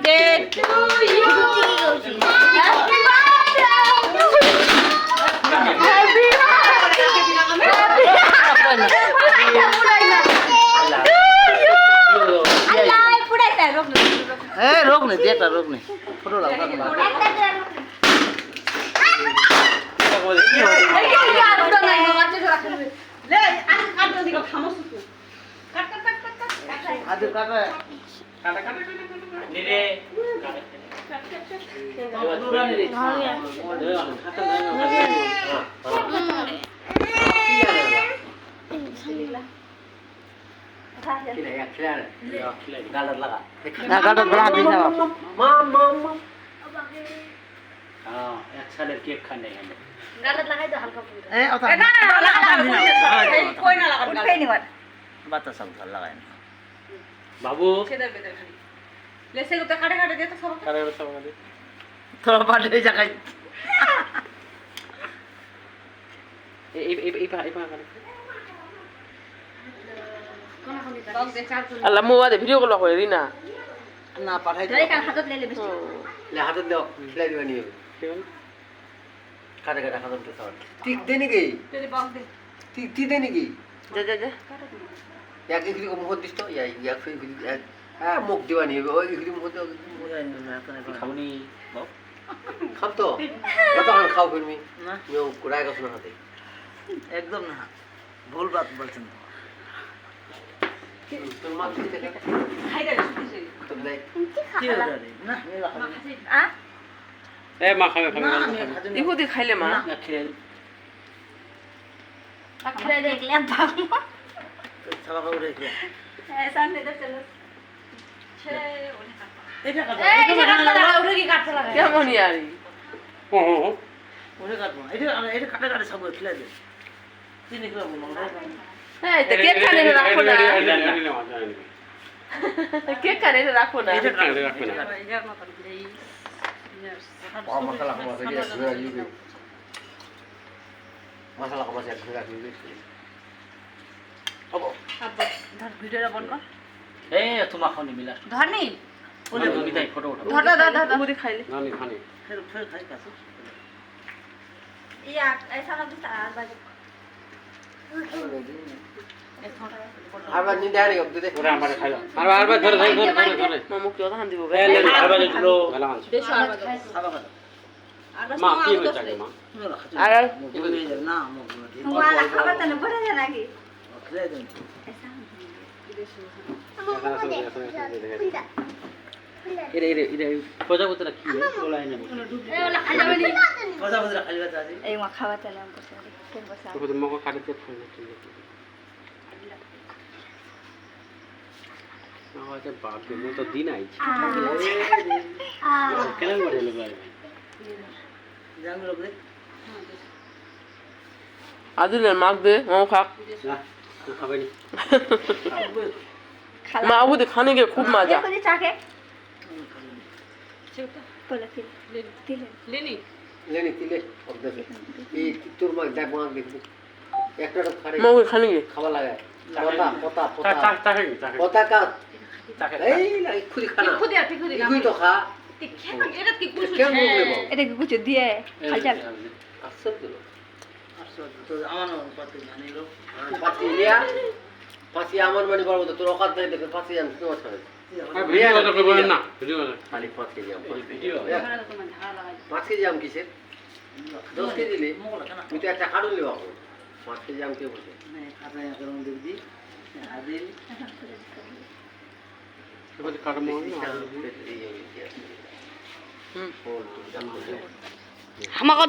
birthday to you. Happy रोक नहीं देता रोक नहीं फोटो लगा आदि काटा काटा काटा ले रे गालत लगा अच्छा ले केक खाने गालत लगाई दो हल्का ए ना कोई ना लगा उठ नहीं मत बात सब लगाए बाबू छेदर बेदर ले से तो काटे काटे दे तो सब करे सब दे थोड़ा बाटे जगह ए पा करे बॉक्स दे चार तो अल्लाह मुआ दे वीडियो कॉल করে রিনা ना पाठाई जरे का हाथ ले ले बिस्कुट ले हाथ दे खिला दिवानी কি বল काटे काटे हाथ दे सर ठीक देने की तेरे बॉक्स दे ठीक ठीक देने की যা যা যা या एक को मुंह दिस तो या फिर मुख दिवानी ओ एक मुंह तो খাবনি বাপ खाम तो तो खान खाओ फिर मी ना मैं कुराय का सुना हाथे एकदम ना भूल बात बोलছেন तो मां की देखे खाई दे सुती तो देख কি হলো রে না आ এ মা খাবে খাবে ইহুদি খাইলে মা না খেলে अखरे देख ले बाबू सवा का उड़े के ऐसा नहीं तो चलो छे ओने का এটা কাটো ए ये काटला लगा उधर की काटला लगा কেমন ইয়ারি ও ও ওরে কাটবো এটা কাটে কাটে সব খেলা দে চিনি করে বলো হ্যাঁ তো কেক খানে রাখো না কেক খানে রাখো না এটা কাটে রাখবে না यार मत ले और मसाला को मसाला के घुरा लीबे मसाला को मसाला घुरा लीबे अब अब धर वीडियो बंद कर ए तुम खाने मिला धर नहीं बोले मिठाई फोटो उठा धर धर ইহুদি খাইলে নানি খানি फिर खाई कासो ये ऐसा लग रहा है बाजू আবার নি ডাইরেক্ট অব দে ওরা আমারে খাইলো আর ধরে ধরে মামু কি কথা দিব এ লে আরবার দিলো গালা মানছ देशो आर बाजू খাবা খাবা মা কি হইছে আগে মা আর মুখ নিয়ে যাবে না মুখ দিয়ে वाला खावा तने बड़े जना की খেলে দেন এরে এরে এরে প্রজাপতিরা কি বলাই না ए वाला खा जावे नहीं কথা বলরা খালি কথা আছে ए वहां खावा तने हमको सॉरी फिर बसा তো মগো কাটতে ফোন না ঠিক আছে আওয়াজে বাপ রে মো তো দিন আইছি কেন করে লে ভাই জান লোক দে আদিলের মাগ দে মামু খাক না খাবে নি মা ইহুদি খানে গিয়ে খুব মজা देखो जी चाके बोले फिर लेनी लेनी तिले अब दे এই তোর মা দেখ মা দেখ একটা তো খারে মামু খানে গিয়ে খাওয়া লাগায় পতা পতা তা পতা তা তা পতা কা তাকে এই না খুদি খানা खुद यार खुद খুদি তো খা एरा की कुछ কেন মুখ নেব एरा की कुछ दिए खा जा আসল দিলো আসল তো আমার পাতি জানি লো পাতি লিয়া পাতি আমার মানে বলবো তো তোর অকাত নাই দেখে পাতি জানি তোমার ছাড়ে ভিডিও তো করব না ভিডিও খালি পাতি জাম ভিডিও 5 কেজি আম কিসের 10 কেজি লে তুই তো একটা কাটুন লিবা 5 কেজি আম কে বলছে খাতা করুন দেখবি আদিল এবারে কাটমো না আমাকে